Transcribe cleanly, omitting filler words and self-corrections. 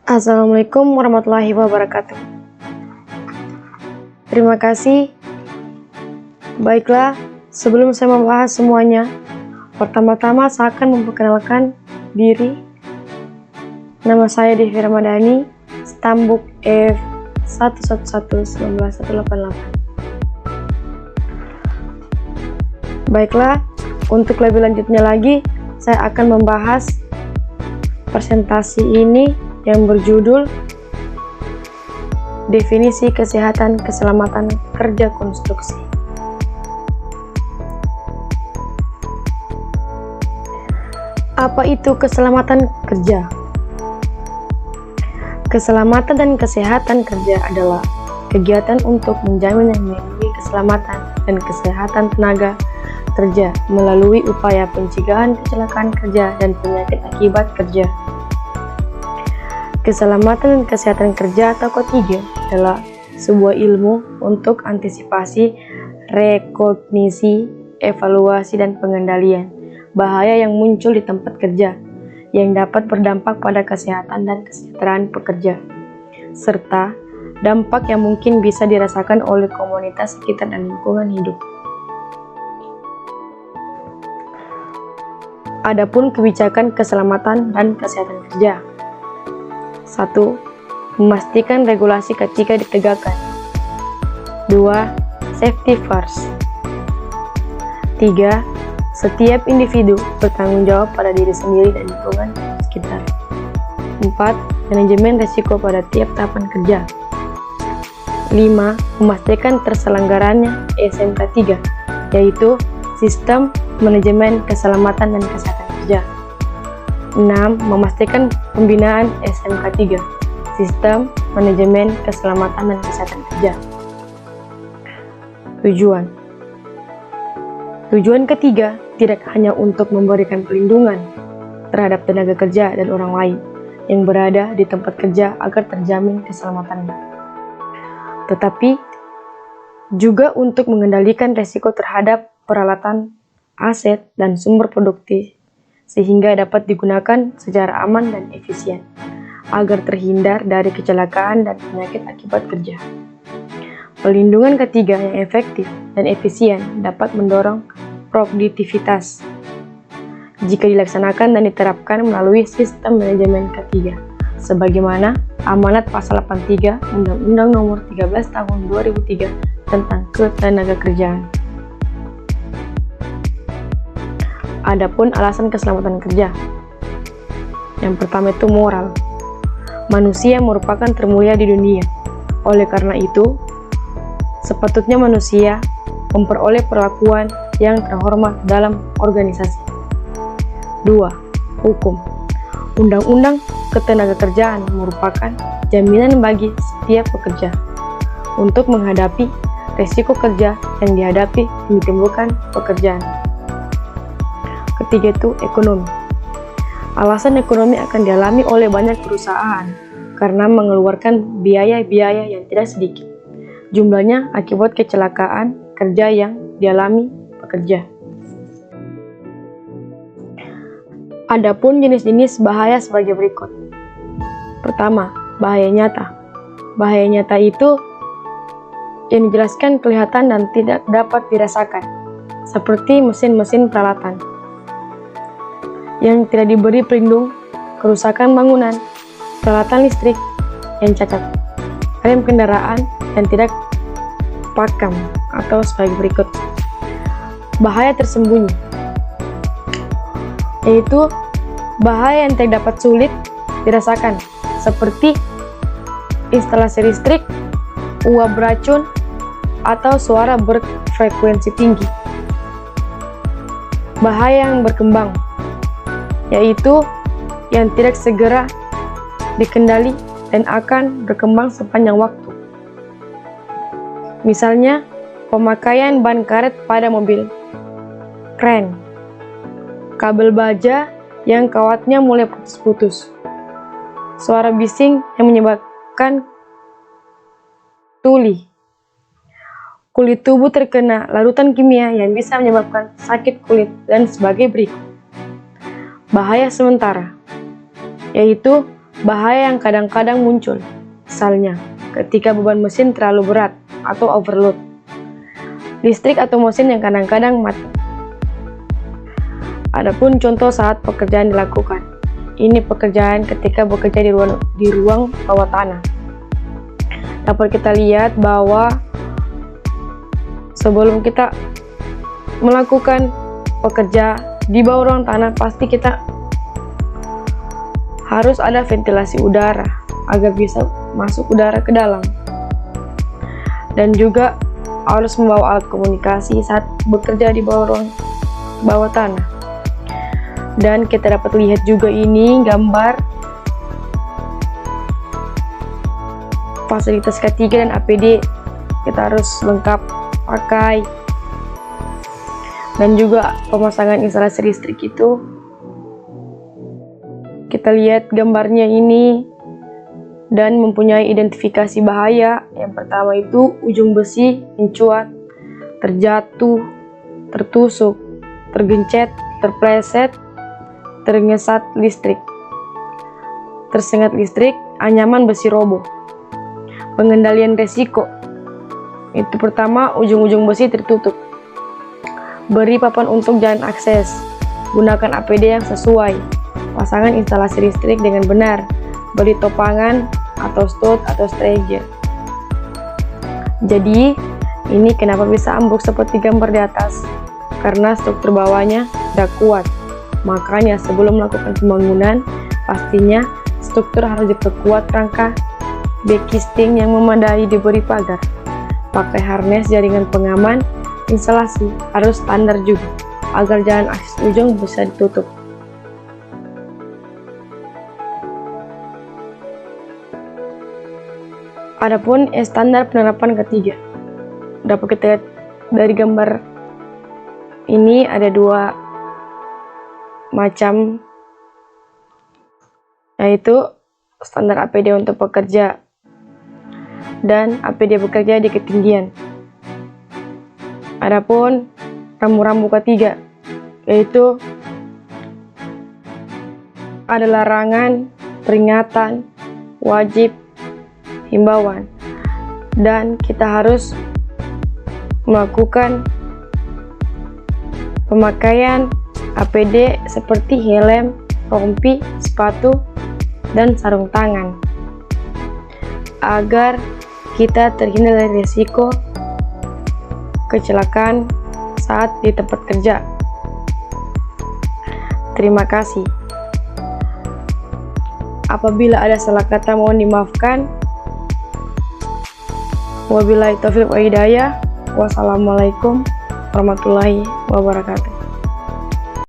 Assalamualaikum warahmatullahi wabarakatuh. Terima kasih. Baiklah, sebelum saya membahas semuanya, pertama-tama saya akan memperkenalkan diri. Nama saya Devi Ramadhani, Stambuk F11111918. Baiklah, untuk lebih lanjutnya lagi, saya akan membahas presentasi ini yang berjudul Definisi Kesehatan Keselamatan Kerja Konstruksi. Apa itu keselamatan kerja? Keselamatan dan kesehatan kerja adalah kegiatan untuk menjamin dan melindungi keselamatan dan kesehatan tenaga kerja melalui upaya pencegahan kecelakaan kerja dan penyakit akibat kerja. Keselamatan dan kesehatan kerja atau K3 adalah sebuah ilmu untuk antisipasi, rekognisi, evaluasi, dan pengendalian bahaya yang muncul di tempat kerja yang dapat berdampak pada kesehatan dan kesejahteraan pekerja, serta dampak yang mungkin bisa dirasakan oleh komunitas sekitar dan lingkungan hidup. Adapun kebijakan keselamatan dan kesehatan kerja. 1. Memastikan regulasi ketika ditegakkan. 2. Safety first. 3. Setiap individu bertanggung jawab pada diri sendiri dan lingkungan sekitar. 4. Manajemen risiko pada tiap tahapan kerja. 5. Memastikan terselenggaranya SMK 3, yaitu Sistem Manajemen Keselamatan dan Kesehatan Kerja. 6. Memastikan pembinaan SMK 3, Sistem Manajemen Keselamatan dan Kesehatan Kerja. Tujuan ketiga tidak hanya untuk memberikan perlindungan terhadap tenaga kerja dan orang lain yang berada di tempat kerja agar terjamin keselamatannya, tetapi juga untuk mengendalikan risiko terhadap peralatan, aset, dan sumber produktif sehingga dapat digunakan secara aman dan efisien agar terhindar dari kecelakaan dan penyakit akibat kerja. Perlindungan ketiga yang efektif dan efisien dapat mendorong produktivitas jika dilaksanakan dan diterapkan melalui sistem manajemen K3 sebagaimana amanat pasal 83 Undang-Undang Nomor 13 Tahun 2003 tentang Ketenagakerjaan. Adapun alasan keselamatan kerja. Yang pertama itu moral. Manusia merupakan termulia di dunia. Oleh karena itu, sepatutnya manusia memperoleh perlakuan yang terhormat dalam organisasi. 2. Hukum. Undang-undang Ketenagakerjaan merupakan jaminan bagi setiap pekerja untuk menghadapi risiko kerja yang dihadapi yang ditimbulkan pekerjaan. Ketiga itu ekonomi. Alasan ekonomi akan dialami oleh banyak perusahaan karena mengeluarkan biaya-biaya yang tidak sedikit jumlahnya akibat kecelakaan kerja yang dialami pekerja. Adapun jenis-jenis bahaya sebagai berikut. Pertama, bahaya nyata. Bahaya nyata itu yang dijelaskan kelihatan dan tidak dapat dirasakan, seperti mesin-mesin peralatan yang tidak diberi pelindung, kerusakan bangunan, peralatan listrik yang cacat, rem kendaraan yang tidak pakam, atau sebagai berikut. Bahaya tersembunyi, yaitu bahaya yang tidak dapat sulit dirasakan, seperti instalasi listrik, uap beracun, atau suara berfrekuensi tinggi. Bahaya yang berkembang, yaitu yang tidak segera dikendali dan akan berkembang sepanjang waktu. Misalnya, pemakaian ban karet pada mobil, kren, kabel baja yang kawatnya mulai putus-putus, suara bising yang menyebabkan tuli, kulit tubuh terkena larutan kimia yang bisa menyebabkan sakit kulit, dan sebagai berikut. Bahaya sementara, yaitu bahaya yang kadang-kadang muncul, misalnya ketika beban mesin terlalu berat atau overload, listrik atau mesin yang kadang-kadang mati. Adapun contoh saat pekerjaan dilakukan, ini pekerjaan ketika bekerja di ruang bawah tanah. Dapat kita lihat bahwa sebelum kita melakukan pekerja di bawah ruang tanah, pasti kita harus ada ventilasi udara agar bisa masuk udara ke dalam, dan juga harus membawa alat komunikasi saat bekerja di bawah tanah. Dan kita dapat lihat juga ini gambar fasilitas K3 dan APD kita harus lengkap pakai. Dan juga pemasangan instalasi listrik itu, kita lihat gambarnya ini dan mempunyai identifikasi bahaya. Yang pertama itu ujung besi mencuat, terjatuh, tertusuk, tergencet, terpleset, tersengat listrik, anyaman besi roboh. Pengendalian resiko itu pertama, ujung-ujung besi tertutup. Beri papan untuk jalan akses. Gunakan APD yang sesuai. Pasangan instalasi listrik dengan benar. Beri topangan atau stud atau striker. Jadi, ini kenapa bisa ambruk seperti gambar di atas? Karena struktur bawahnya tidak kuat. Makanya sebelum melakukan pembangunan, pastinya struktur harus diperkuat, rangka backisting yang memadai diberi pagar. Pakai harness jaringan pengaman. Instalasi harus standar juga, agar jalan akses ujung bisa ditutup. Adapun standar penerapan ketiga, dapat kita lihat dari gambar ini ada dua macam, yaitu standar APD untuk pekerja dan APD bekerja di ketinggian. Adapun rambu-rambu K3, yaitu ada larangan, peringatan, wajib, himbauan, dan kita harus melakukan pemakaian APD seperti helm, rompi, sepatu, dan sarung tangan agar kita terhindar dari risiko kecelakaan saat di tempat kerja. Terima kasih. Apabila ada salah kata mohon dimaafkan. Wabillahi taufiq wa hidayah. Wassalamualaikum warahmatullahi wabarakatuh.